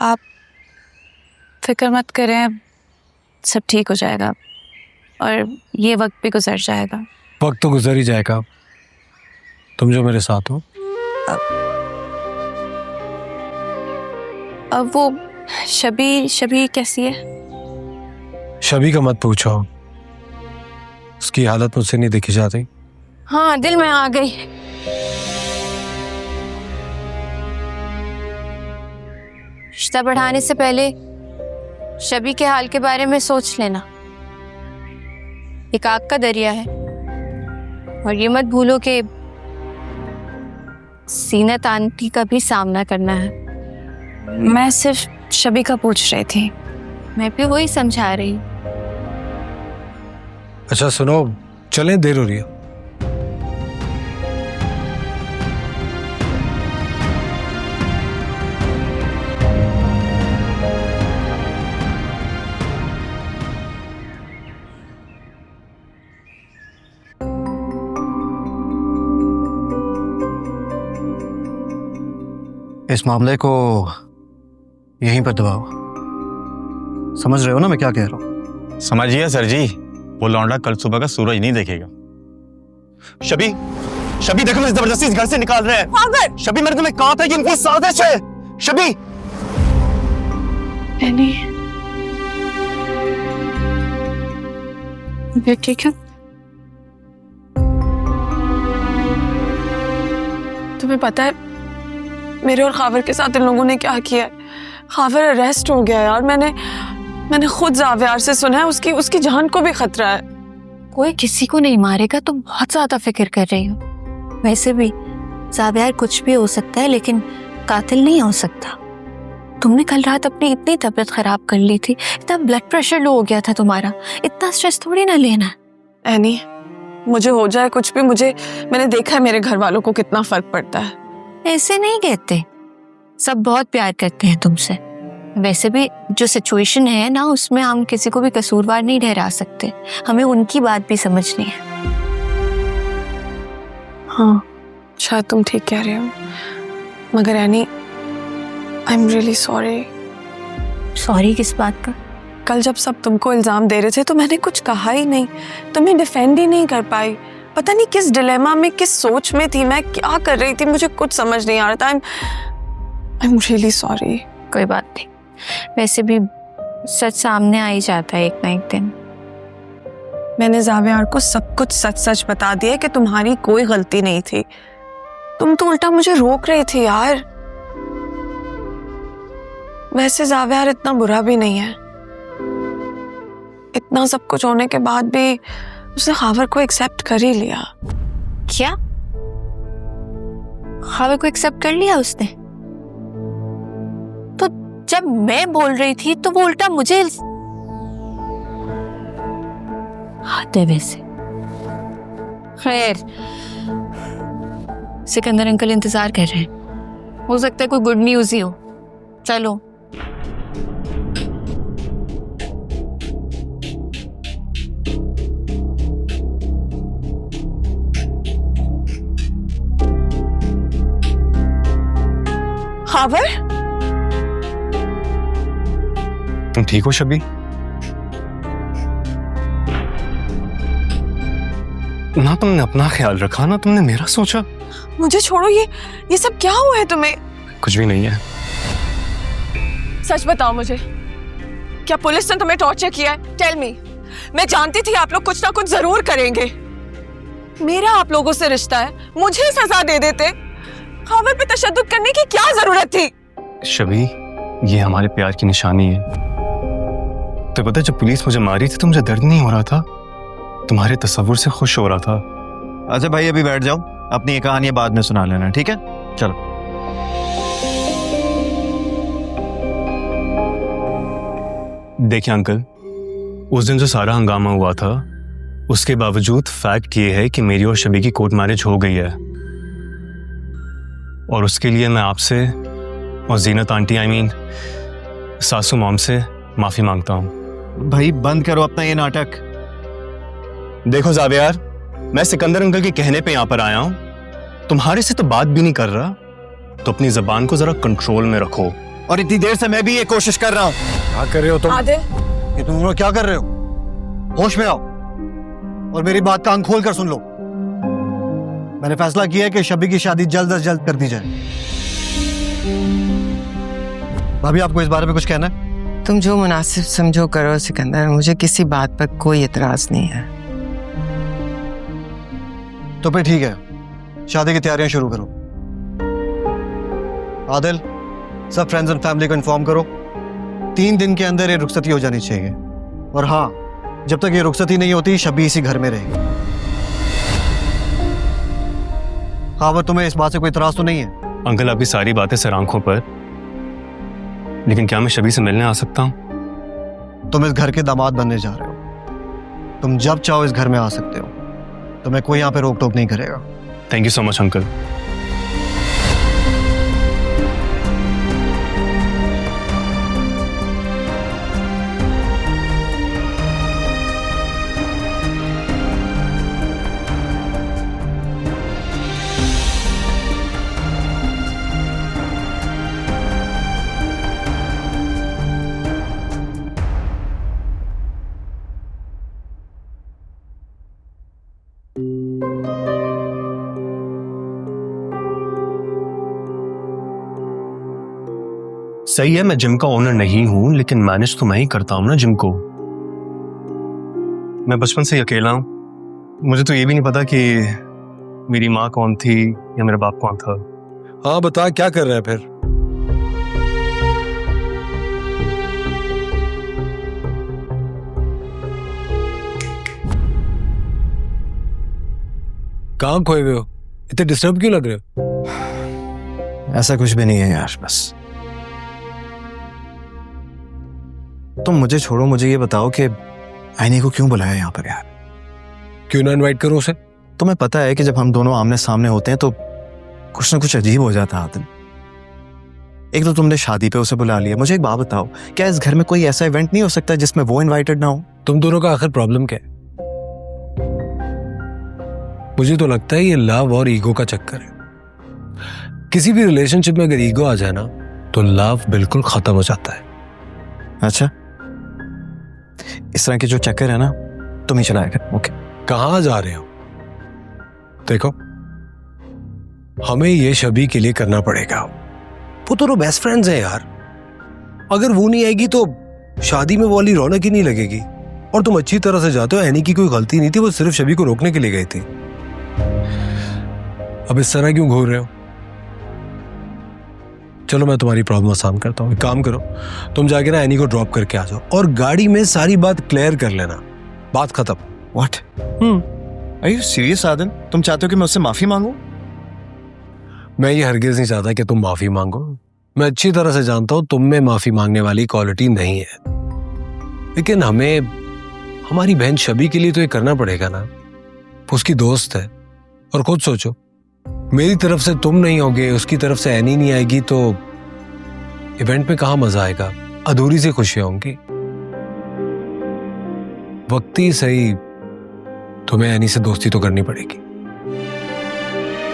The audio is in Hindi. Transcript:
आप फिक्र मत करें, सब ठीक हो जाएगा और ये वक्त भी गुजर जाएगा। वक्त तो गुजर ही जाएगा, तुम जो मेरे साथ हो। अब वो शबी कैसी है? शबी का मत पूछो, उसकी हालत मुझसे नहीं देखी जाती। हाँ, दिल में आ गई। रिश्ता बढ़ाने से पहले शबी के हाल के बारे में सोच लेना। एक आग का दरिया है और ये मत भूलो कि सीनत आंटी का भी सामना करना है। मैं सिर्फ शबी का पूछ रही थी, मैं भी वही समझा रही। अच्छा सुनो, चलें, देर हो रही है। इस मामले को यहीं पर दबाओ। समझ रहे हो ना मैं क्या कह रहा हूँ? समझिए सर जी, वो लौंडा कल सुबह का सूरज नहीं देखेगा। शबी देखो, मुझे जबरदस्ती इस घर से निकाल रहे हैं। शबी, मैंने तुम्हें कहा था कि इनकी साजिश है। शबी, ये ठीक है? तुम्हें पता है मेरे और खावर के साथ इन लोगों ने क्या किया है? खावर अरेस्ट हो गया यार। मैंने खुद जावेयार से सुना है उसकी जान को भी खतरा है। कोई किसी को नहीं मारेगा, तुम बहुत ज्यादा फिक्र कर रही हो। वैसे भी जावेयार कुछ भी हो सकता है लेकिन कातिल नहीं हो सकता। तुमने कल रात अपनी इतनी तबीयत खराब कर ली थी, इतना ब्लड प्रेशर लो हो गया था तुम्हारा, इतना स्ट्रेस थोड़ी ना लेना है। एनी, मुझे हो जाए कुछ भी, मैंने देखा है मेरे घर वालों को कितना फर्क पड़ता है। ऐसे नहीं कहते, सब बहुत प्यार करते हैं तुमसे। वैसे भी जो सिचुएशन है ना, उसमें हम किसी को भी कसूरवार नहीं ठहरा सकते, हमें उनकी बात भी समझनी है। हाँ, शायद तुम ठीक कह रहे हो, मगर any, I am really sorry. Sorry किस बात का? कल जब सब तुमको इल्जाम दे रहे थे तो मैंने कुछ कहा ही नहीं, तुम्हें डिफेंड ही नहीं कर पाई। पता नहीं किस डिलेमा में, किस सोच में थी, मैं क्या कर रही थी, मुझे कुछ समझ नहीं आ रहा था। I am really sorry. कोई बात नहीं, वैसे भी सच सामने आ ही जाता है एक ना एक दिन। मैंने जावेयार को सब कुछ सच सच बता दिया कि तुम्हारी कोई गलती नहीं थी। तुम तो उल्टा मुझे रोक रही थी यार। वैसे जावेयार इतना बुरा भी नहीं है। इतना सब कुछ होने के बाद भी उसने खावर को एक्सेप्ट कर ही लिया। क्या? खावर को एक्सेप्ट कर लिया उसने? तो जब मैं बोल रही थी तो वो उल्टा मुझे आते। वैसे खैर, सिकंदर अंकल इंतजार कर रहे हैं, हो सकता है कोई गुड न्यूज ही हो। चलो। खावर, तुम ठीक हो शबी? ना तुमने अपना ख्याल रखा, ना तुमने मेरा सोचा। मुझे छोड़ो, ये सब क्या हुआ है तुम्हें? कुछ भी नहीं है। सच बताओ मुझे, क्या पुलिस ने तुम्हें टॉर्चर किया है? Tell me. मैं जानती थी आप लोग कुछ ना कुछ जरूर करेंगे। मेरा आप लोगों से रिश्ता है, मुझे सजा दे देते। खावर पे तशद्दुद करने की क्या जरूरत थी? शबी, ये हमारे प्यार की निशानी है। तो पता है, जब पुलिस मुझे मारी थी तो मुझे दर्द नहीं हो रहा था, तुम्हारे तस्वुर से खुश हो रहा था। अच्छा भाई, अभी बैठ जाओ, अपनी ये कहानी बाद में सुना लेना, ठीक है? चलो। देखिए अंकल, उस दिन जो सारा हंगामा हुआ था, उसके बावजूद फैक्ट ये है कि मेरी और शबी की कोर्ट मैरिज हो गई है, और उसके लिए मैं आपसे और जीनत आंटी, आई मीन सासू मॉम से माफी मांगता हूँ। भाई बंद करो अपना ये नाटक। देखो जावेयार, मैं सिकंदर अंकल के कहने पे यहाँ पर आया हूँ, तुम्हारे से तो बात भी नहीं कर रहा, तो अपनी जबान को जरा कंट्रोल में रखो। और इतनी देर से मैं भी ये कोशिश कर रहा हूँ। क्या कर रहे हो तुम? आदिल, कि तुम लोग क्या कर रहे हो? होश में आओ और मेरी बात कान खोल कर सुन लो। मैंने फैसला किया है कि शबी की शादी जल्द से जल्द कर दी जाए। भाभी, आपको इस बारे में कुछ कहना है? तुम जो मुनासिब समझो करो सिकंदर, मुझे किसी बात पर कोई एतराज नहीं है। तो फिर ठीक है, शादी की तैयारियां शुरू करो। आदिल, सब फ्रेंड्स एंड फैमिली को इन्फॉर्म करो। 3 दिन के अंदर ये रुखसती हो जानी चाहिए। और हाँ, जब तक ये रुखसती नहीं होती शबी इसी घर में रहेगी। हाँ, तुम्हें इस बात से कोई इतराज तो नहीं है? अंकल, आपकी सारी बातें सर आंखों पर, लेकिन क्या मैं शबी से मिलने आ सकता हूँ? तुम इस घर के दामाद बनने जा रहे हो। तुम जब चाहो इस घर में आ सकते हो। तुम्हें कोई यहाँ पे रोक टोक नहीं करेगा। Thank you so much uncle. सही है, मैं जिम का ओनर नहीं हूं, लेकिन मैनेज तो मैं ही करता हूं ना जिम को। मैं बचपन से ही अकेला हूं। मुझे तो ये भी नहीं पता कि मेरी माँ कौन थी या मेरा बाप कौन था। हाँ बता, क्या कर रहा है फिर? कहाँ खोए हुए हो? इतने डिस्टर्ब क्यों लग रहे हो? ऐसा कुछ भी नहीं है यार, बस तुम मुझे छोड़ो। मुझे ये बताओ कि आईनी को क्यों बुलाया यहाँ पर यार? क्यों ना इनवाइट करो उसे? तुम्हें पता है कि जब हम दोनों आमने सामने होते हैं तो कुछ ना कुछ अजीब हो जाता है आदिल। एक तो तुमने शादी पे उसे बुला लिया। मुझे एक बात बताओ, क्या इस घर में कोई ऐसा इवेंट नहीं हो सकता जिसमें वो इनवाइटेड ना हो? तुम दोनों का आखिर प्रॉब्लम क्या है? मुझे तो लगता है ये लव और ईगो का चक्कर है। किसी भी रिलेशनशिप में अगर ईगो आ जाए ना तो लव बिल्कुल खत्म हो जाता है। अच्छा, इस तरह के जो चक्कर है ना, तुम ही चलाया कर। ओके, कहाँ जा रहे हो? देखो, हमें ये शबी के लिए करना पड़ेगा। वो तो बेस्ट फ्रेंड्स हैं यार। अगर वो नहीं आएगी तो शादी में वो वाली रौनक ही नहीं लगेगी। और तुम अच्छी तरह से जाते हो, एनी की कोई गलती नहीं थी, वो सिर्फ शबी को रोकने के लिए गई थी। अब इस तरह क्यों घूर रहे हो? चलो मैं तुम्हारी प्रॉब्लम आसान करता हूँ। एक काम करो, तुम जाके ना एनी को ड्रॉप करके आ जाओ और गाड़ी में सारी बात क्लियर कर लेना। बात खत्म। What? Are you serious Adil? तुम चाहते हो कि मैं उससे माफी मांगू? मैं ये हरगिज नहीं चाहता कि तुम माफी मांगो। मैं अच्छी तरह से जानता हूं तुम में माफी मांगने वाली क्वालिटी नहीं है, लेकिन हमें हमारी बहन शबी के लिए तो ये करना पड़ेगा ना। उसकी दोस्त है। और खुद सोचो, मेरी तरफ से तुम नहीं होगे, उसकी तरफ से एनी नहीं आएगी तो इवेंट में कहां मजा आएगा? अधूरी सी खुशियां होंगी। वक्त ही सही तुम्हें एनी से दोस्ती तो करनी पड़ेगी।